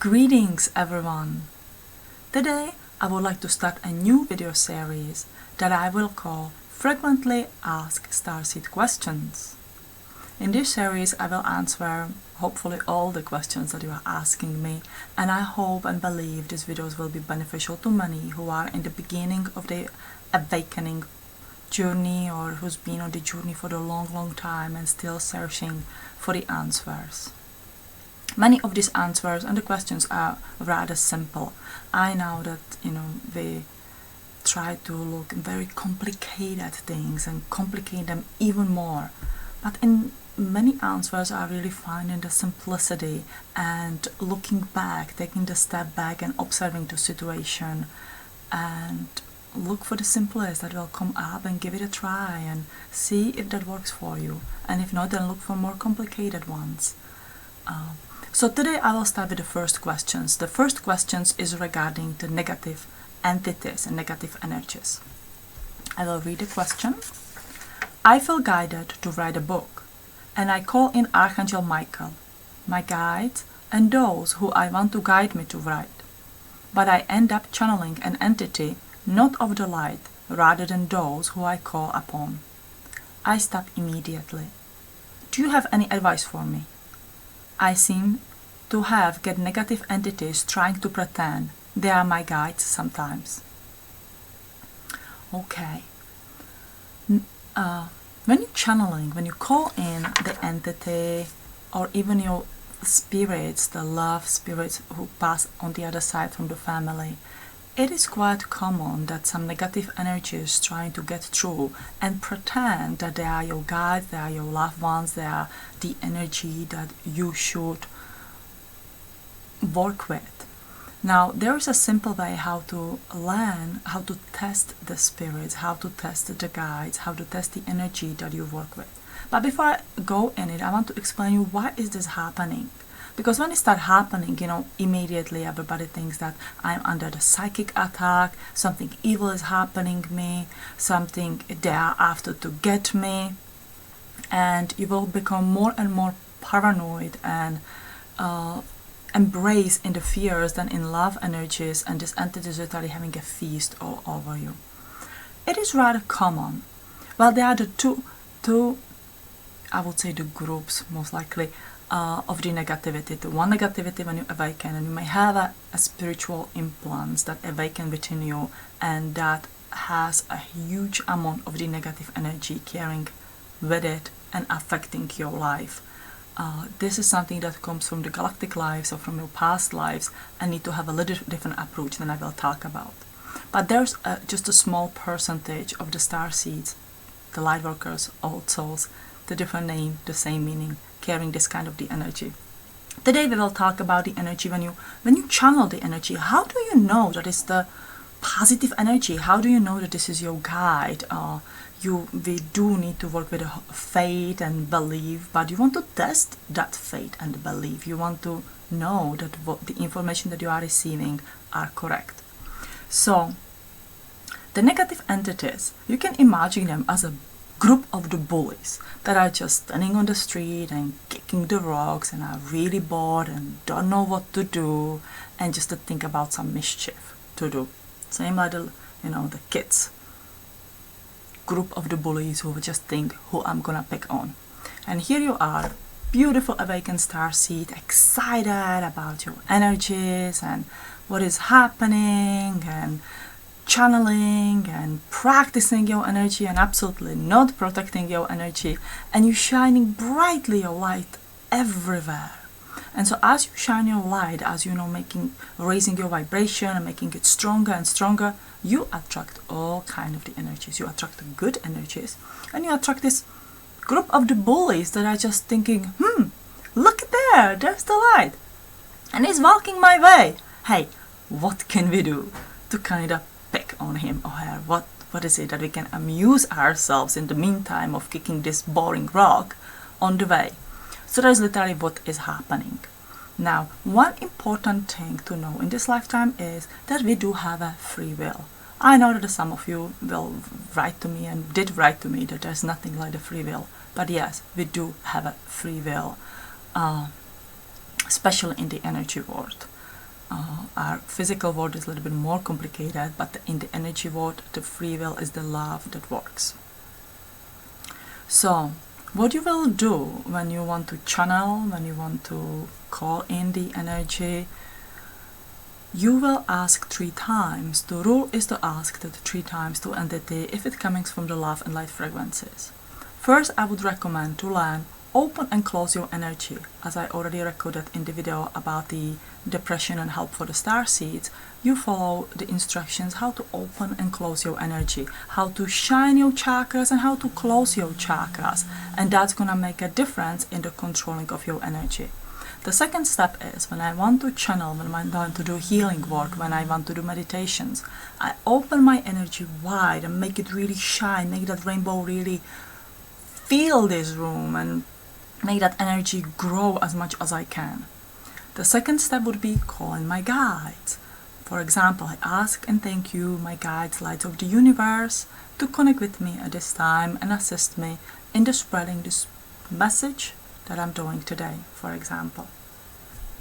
Greetings everyone! Today I would like to start a new video series that I will call Frequently Asked Starseed Questions. In this series I will answer hopefully all the questions that you are asking me, and I hope and believe these videos will be beneficial to many who are in the beginning of the awakening journey or who's been on the journey for a long time and still searching for the answers. Many of these answers and the questions are rather simple. I know that, we try to look at very complicated things and complicate them even more. But in many answers I really find in the simplicity and looking back, taking the step back and observing the situation and look for the simplest that will come up and give it a try and see if that works for you. And if not, then look for more complicated ones. So today I will start with the first questions. The first questions is regarding the negative entities and negative energies. I will read the question. I feel guided to write a book, and I call in Archangel Michael, my guide, and those who I want to guide me to write. But I end up channeling an entity not of the light, rather than those who I call upon. I stop immediately. Do you have any advice for me? I seem to get negative entities trying to pretend they are my guides sometimes. Okay. When you're channeling, when you call in the entity or even your spirits, the love spirits who pass on the other side from the family, it is quite common that some negative energy is trying to get through and pretend that they are your guides, they are your loved ones, they are the energy that you should work with. Now, there is a simple way how to learn, how to test the spirits, how to test the guides, how to test the energy that you work with. But before I go in it, I want to explain you why is this happening. Because when it starts happening, immediately everybody thinks that I'm under the psychic attack, something evil is happening me, something they are after to get me, and you will become more and more paranoid and embrace in the fears than in love energies, and this entity is literally having a feast all over you. It is rather common. Well, there are the two, I would say the groups most likely, of the negativity. The one negativity when you awaken, and you may have a spiritual implant that awaken within you, and that has a huge amount of the negative energy carrying with it and affecting your life. This is something that comes from the galactic lives or from your past lives and need to have a little different approach than I will talk about. But there's just a small percentage of the starseeds, the light workers, old souls, the different name, the same meaning, carrying this kind of the energy. Today we will talk about the energy when you channel the energy. How do you know that it's the positive energy? How do you know that this is your guide? We do need to work with faith and belief, but you want to test that faith and belief. You want to know that the information that you are receiving are correct. So the negative entities, you can imagine them as a group of the bullies that are just standing on the street and kicking the rocks and are really bored and don't know what to do and just to think about some mischief to do. Same like the kids. Group of the bullies who just think who I'm gonna pick on. And here you are, beautiful awakened starseed, excited about your energies and what is happening and channeling and practicing your energy and absolutely not protecting your energy, and you shining brightly your light everywhere. And so as you shine your light, as raising your vibration and making it stronger and stronger, you attract all kind of the energies. You attract good energies, and you attract this group of the bullies that are just thinking, look there, there's the light, and he's walking my way. Hey, what can we do to kind of pick on him or her? What is it that we can amuse ourselves in the meantime of kicking this boring rock on the way? So that's literally what is happening. Now, one important thing to know in this lifetime is that we do have a free will. I know that some of you will write to me and did write to me that there's nothing like a free will. But yes, we do have a free will, especially in the energy world. Our physical world is a little bit more complicated, but in the energy world, the free will is the love that works. So, what you will do when you want to channel, when you want to call in the energy, you will ask 3 times. The rule is to ask that 3 times to entity if it comes from the love and light frequencies. First, I would recommend to learn open and close your energy, as I already recorded in the video about the depression and help for the starseeds. You follow the instructions how to open and close your energy, how to shine your chakras and how to close your chakras, and that's gonna make a difference in the controlling of your energy. The second step is when I want to channel, when I want to do healing work, when I want to do meditations, I open my energy wide and make it really shine, make that rainbow really fill this room and make that energy grow as much as I can. The second step would be calling my guides. For example, I ask and thank you, my guides, lights of the universe, to connect with me at this time and assist me in the spreading this message that I'm doing today, for example.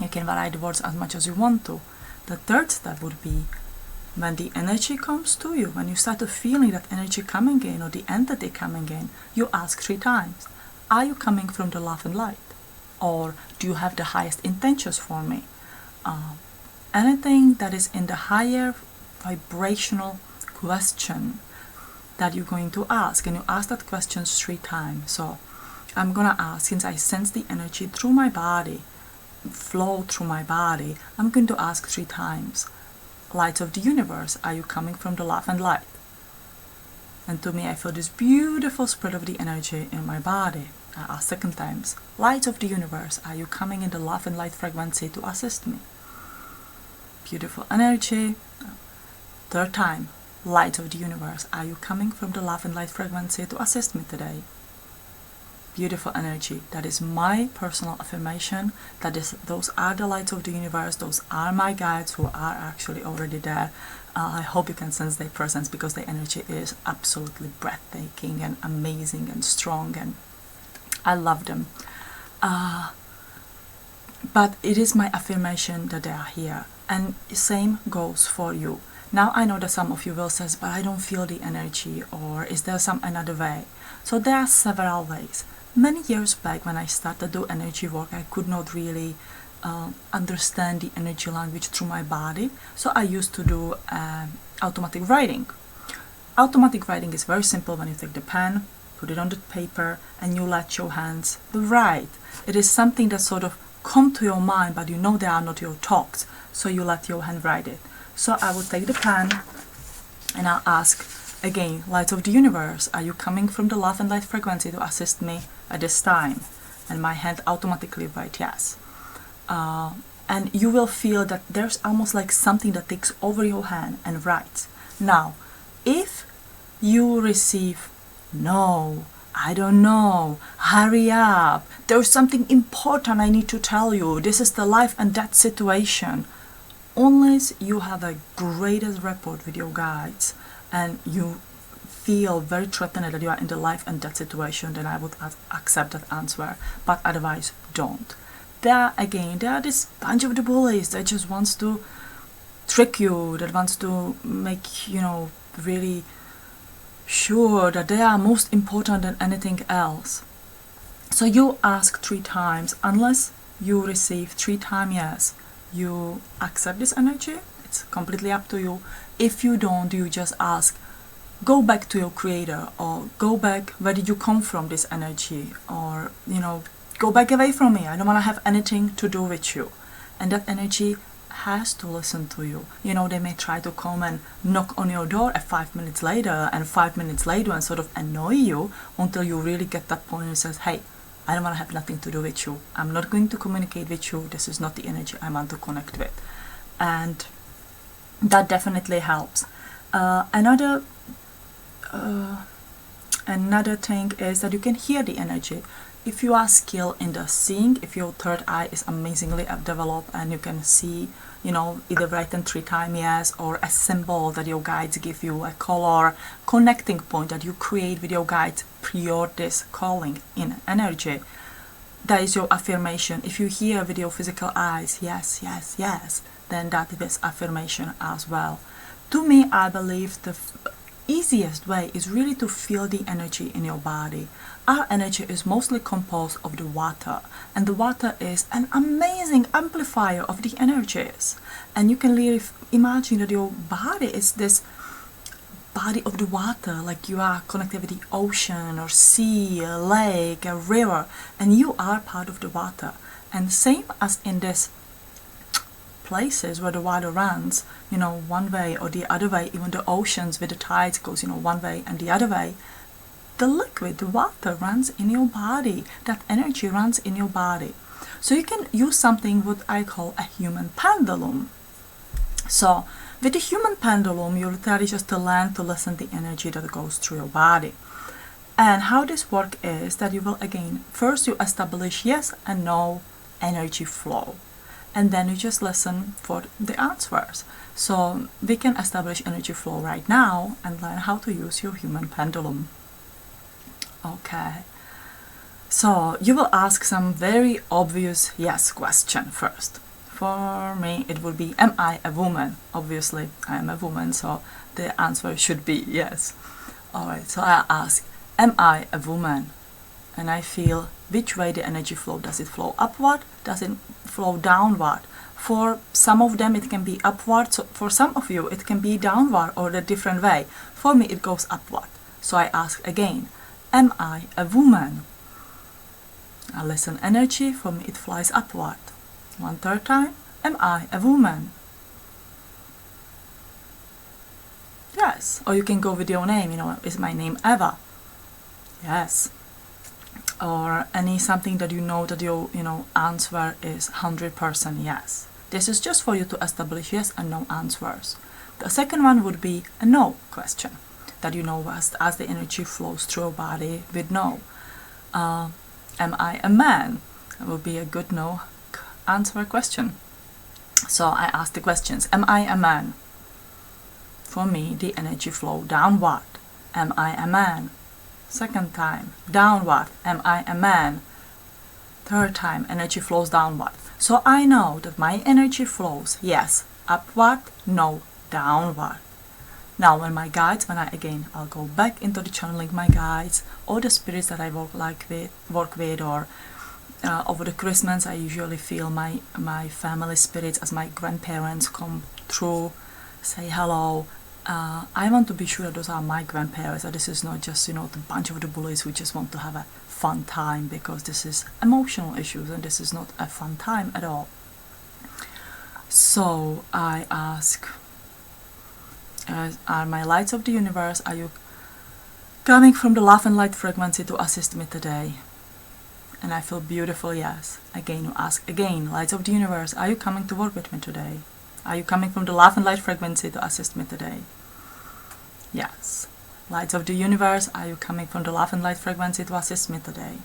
You can vary the words as much as you want to. The third step would be when the energy comes to you, when you start to feeling that energy coming in or the entity coming in, you ask 3 times. Are you coming from the love and light? Or do you have the highest intentions for me? Anything that is in the higher vibrational question that you're going to ask, and you ask that question 3 times. So I'm gonna ask, since I sense the energy through my body, flow through my body, I'm going to ask 3 times. Lights of the universe, are you coming from the love and light? And to me, I feel this beautiful spread of the energy in my body. I ask 2nd times, lights of the universe, are you coming in the love and light frequency to assist me? Beautiful energy. 3rd time, lights of the universe, are you coming from the love and light frequency to assist me today? Beautiful energy. That is my personal affirmation. Those are the lights of the universe. Those are my guides who are actually already there. I hope you can sense their presence because their energy is absolutely breathtaking and amazing and strong, and I love them. But it is my affirmation that they are here, and same goes for you. Now I know that some of you will say, but I don't feel the energy, or is there some another way? So there are several ways. Many years back when I started to do energy work, I could not really understand the energy language through my body, so I used to do automatic writing. Automatic writing is very simple. When you take the pen, put it on the paper, and you let your hands write. It is something that sort of come to your mind, but you know they are not your thoughts, so you let your hand write it. So I would take the pen and I'll ask again, lights of the universe, are you coming from the love and light frequency to assist me at this time? And my hand automatically write yes. And you will feel that there's almost like something that takes over your hand and writes. Now, if you receive no, I don't know, hurry up, there's something important I need to tell you, this is the life and death situation, unless you have a greatest rapport with your guides and you feel very threatened that you are in the life and death situation, then I would accept that answer, but otherwise don't. There are this bunch of the bullies that just wants to trick you, that wants to make, really sure that they are most important than anything else. So you ask 3 times, unless you receive 3 times yes, you accept this energy. It's completely up to you. If you don't, you just ask, go back to your creator, or go back, where did you come from, this energy, or go back away from me, I don't want to have anything to do with you. And that energy has to listen to you. They may try to come and knock on your door at 5 minutes later and 5 minutes later and sort of annoy you until you really get that point and says, hey, I don't want to have nothing to do with you. I'm not going to communicate with you. This is not the energy I want to connect with. And that definitely helps. Another thing is that you can hear the energy. If you are skilled in the seeing, if your 3rd eye is amazingly developed and you can see, either written 3 times yes, or a symbol that your guides give you, a color, connecting point that you create with your guides prior this calling in energy, that is your affirmation. If you hear with your physical eyes, yes, yes, yes, then that is affirmation as well. To me, I believe the easiest way is really to feel the energy in your body. Our energy is mostly composed of the water, and the water is an amazing amplifier of the energies. And you can really imagine that your body is this body of the water, like you are connected with the ocean or sea, a lake, a river, and you are part of the water. And same as in this places where the water runs, one way or the other way, even the oceans with the tides goes, one way and the other way, the liquid, the water runs in your body. That energy runs in your body. So you can use something what I call a human pendulum. So with the human pendulum, you literally just learn to listen to the energy that goes through your body. And how this works is that you will, again, first you establish yes and no energy flow. And then you just listen for the answers. So we can establish energy flow right now and learn how to use your human pendulum. Okay. So you will ask some very obvious yes question first. For me, it would be, am I a woman? Obviously, I am a woman, so the answer should be yes. Alright, so I ask, am I a woman? And I feel which way the energy flow. Does it flow upward? Does it flow downward? For some of them it can be upward, so for some of you it can be downward or a different way. For me it goes upward. So I ask again, am I a woman? I listen energy, for me it flies upward. One third time, am I a woman? Yes. Or you can go with your name, is my name Eva? Yes. Or any something that that your answer is 100% yes. This is just for you to establish yes and no answers. The second one would be a no question, that as the energy flows through your body with no. Am I a man? That would be a good no answer question. So I ask the questions. Am I a man? For me, the energy flow downward. Am I a man? Second time, downward. Am I a man? Third time, energy flows downward. So I know that my energy flows, yes, upward, no, downward. Now when my guides, I'll go back into the channeling my guides or the spirits that I work with, or over the Christmas I usually feel my family spirits as my grandparents come through, say hello. I want to be sure that those are my grandparents, that this is not just the bunch of the bullies who just want to have a fun time, because this is emotional issues and this is not a fun time at all. So I ask, are my lights of the universe, are you coming from the love and light frequency to assist me today? And I feel beautiful, yes. Again, you ask again, lights of the universe, are you coming to work with me today? Are you coming from the love and light frequency to assist me today? Yes. Lights of the universe, are you coming from the love and light frequency to assist me today?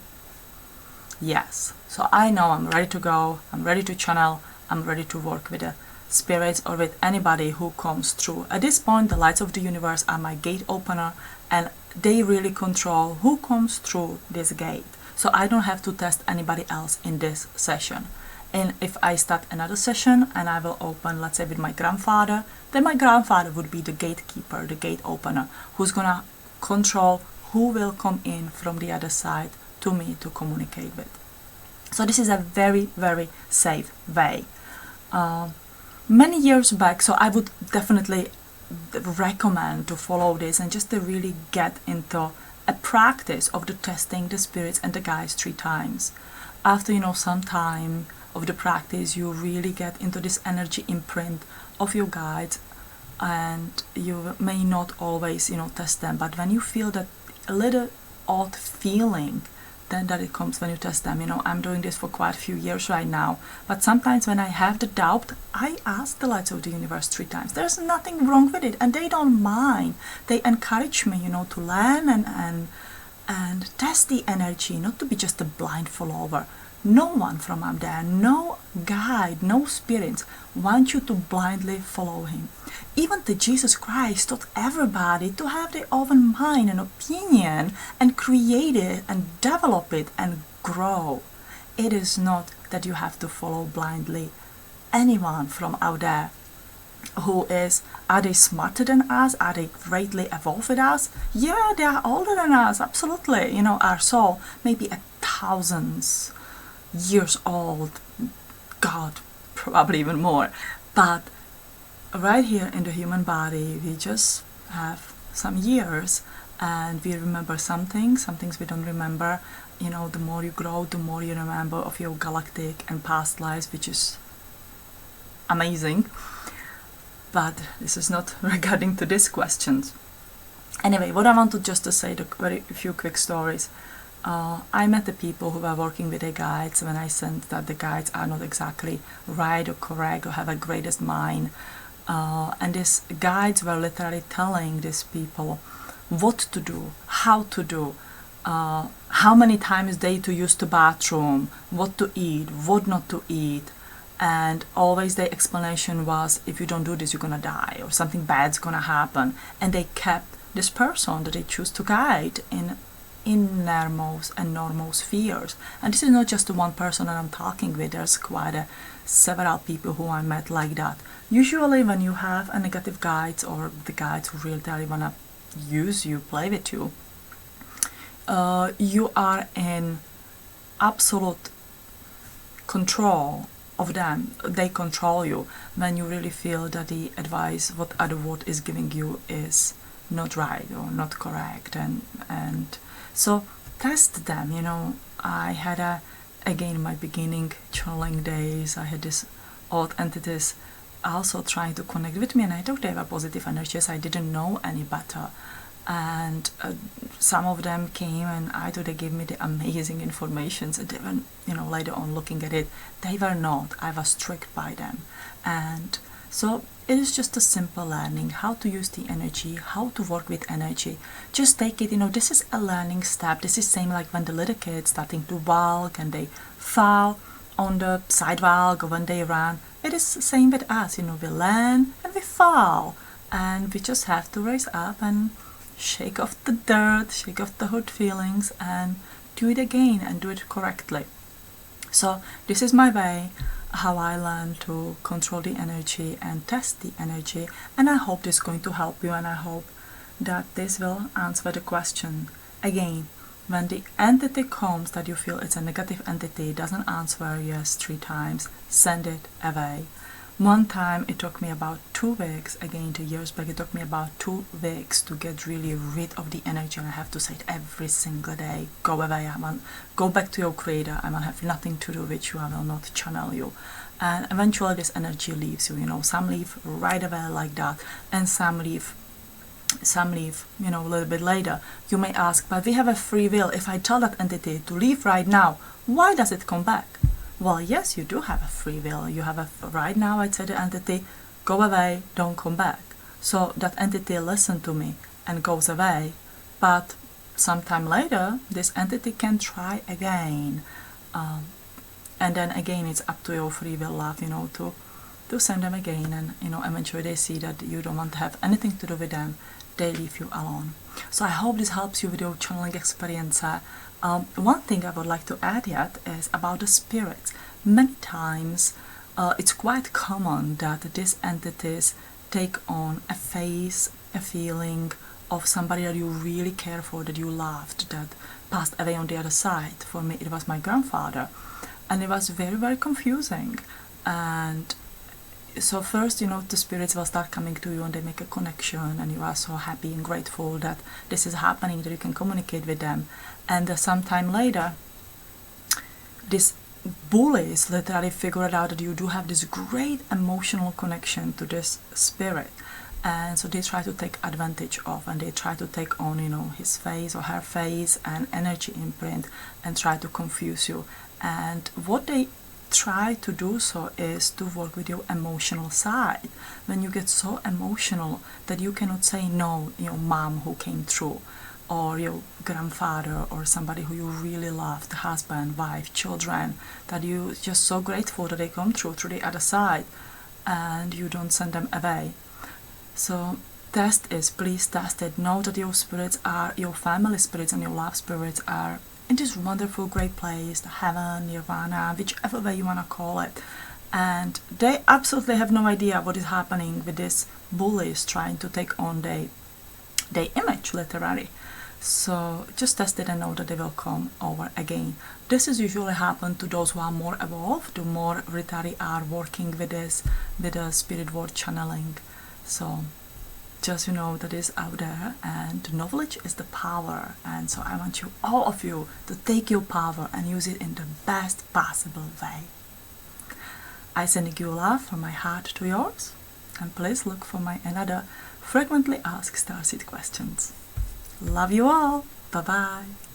Yes. So I know I'm ready to go, I'm ready to channel, I'm ready to work with the spirits or with anybody who comes through. At this point, the lights of the universe are my gate opener, and they really control who comes through this gate. So I don't have to test anybody else in this session. And if I start another session and I will open, let's say with my grandfather, then my grandfather would be the gatekeeper, the gate opener, who's gonna control who will come in from the other side to me to communicate with. So this is a very, very safe way. Many years back, so I would definitely recommend to follow this and just to really get into a practice of the testing the spirits and the guides 3 times. After some time of the practice, you really get into this energy imprint of your guides, and you may not always test them, but when you feel that a little odd feeling, then that it comes when you test them. I'm doing this for quite a few years right now, but sometimes when I have the doubt, I ask the lights of the universe 3 times. There's nothing wrong with it, and they don't mind. They encourage me to learn and test the energy, not to be just a blind follower. No one from up there, no guide, no spirits want you to blindly follow him. Even the Jesus Christ taught everybody to have their own mind and opinion and create it and develop it and grow. It is not that you have to follow blindly anyone from out there who is, are they smarter than us? Are they greatly evolved with us? Yeah, they are older than us, absolutely. You know, our soul may be 1,000 years old, God, probably even more. But right here in the human body, we just have some years, and we remember some things we don't remember. You know, the more you grow, the more you remember of your galactic and past lives, which is amazing. But this is not regarding to these questions. Anyway, what I wanted just to say, the very few quick stories. I met the people who were working with the guides when I sensed that the guides are not exactly right or correct or have a greatest mind. And these guides were literally telling these people what to do, how to do, how many times they to use the bathroom, what to eat, what not to eat. And always the explanation was, if you don't do this, you're gonna die, or something bad's gonna happen. And they kept this person that they choose to guide in innermost and normost fears. And this is not just the one person that I'm talking with. There's quite several people who I met like that. Usually when you have a negative guides, or the guides who really wanna use you, play with you, you are in absolute control of them. They control you when you really feel that the advice what other world is giving you is not right or not correct. And so test them. You know, I had again in my beginning channeling days, I had this odd entities also trying to connect with me, and I thought they were positive energies. I didn't know any better. And some of them came, and I thought they gave me the amazing information. So they were, you know, later on looking at it, they were not. I was tricked by them. And so it is just a simple learning how to use the energy, how to work with energy. Just take it, you know, this is a learning step. This is same like when the little kids starting to walk and they fall on the sidewalk, or when they run. It is the same with us, you know, we learn and we fall. And we just have to raise up and shake off the dirt, shake off the hurt feelings, and do it again and do it correctly. So this is my way how I learn to control the energy and test the energy, and I hope this is going to help you, and I hope that this will answer the question. Again, when the entity comes that you feel it's a negative entity, doesn't answer yes 3 times, send it away. One time it took me about 2 weeks, again 2 years back, it took me about 2 weeks to get really rid of the energy, and I have to say it every single day, go away, go back to your creator, I will have nothing to do with you, I will not channel you. And eventually this energy leaves you, you know, some leave right away like that, and some leave, you know, a little bit later. You may ask, but we have a free will. If I tell that entity to leave right now, why does it come back? Well, yes, you do have a free will. You have right now, I'd say the entity, go away, don't come back. So that entity listens to me and goes away, but sometime later, this entity can try again. And then again, it's up to your free will, love, you know, to send them again. And, you know, eventually they see that you don't want to have anything to do with them. They leave you alone. So I hope this helps you with your channeling experience. One thing I would like to add yet is about the spirits. Many times it's quite common that these entities take on a face, a feeling of somebody that you really care for, that you loved, that passed away on the other side. For me, it was my grandfather. And it was very, very confusing. And so first, you know, the spirits will start coming to you and they make a connection, and you are so happy and grateful that this is happening, that you can communicate with them. And sometime later, these bullies literally figured out that you do have this great emotional connection to this spirit. And so they try to take advantage of, and they try to take on, you know, his face or her face and energy imprint and try to confuse you. And what they try to do so is to work with your emotional side. When you get so emotional that you cannot say no, your mom who came through, or your grandfather, or somebody who you really loved, husband, wife, children, that you're just so grateful that they come through the other side, and you don't send them away. So test is, please test it. Know that your spirits are, your family spirits and your love spirits are in this wonderful great place, the heaven, nirvana, whichever way you want to call it. And they absolutely have no idea what is happening with these bullies trying to take on their image, literally. So just test it and know that they will come over again. This is usually happen to those who are more evolved, the more literally are working with this, with the spirit world channeling. So just that is out there, and knowledge is the power. And so I want you, all of you, to take your power and use it in the best possible way. I send you love from my heart to yours, and please look for my another frequently asked starseed questions. Love you all. Bye bye.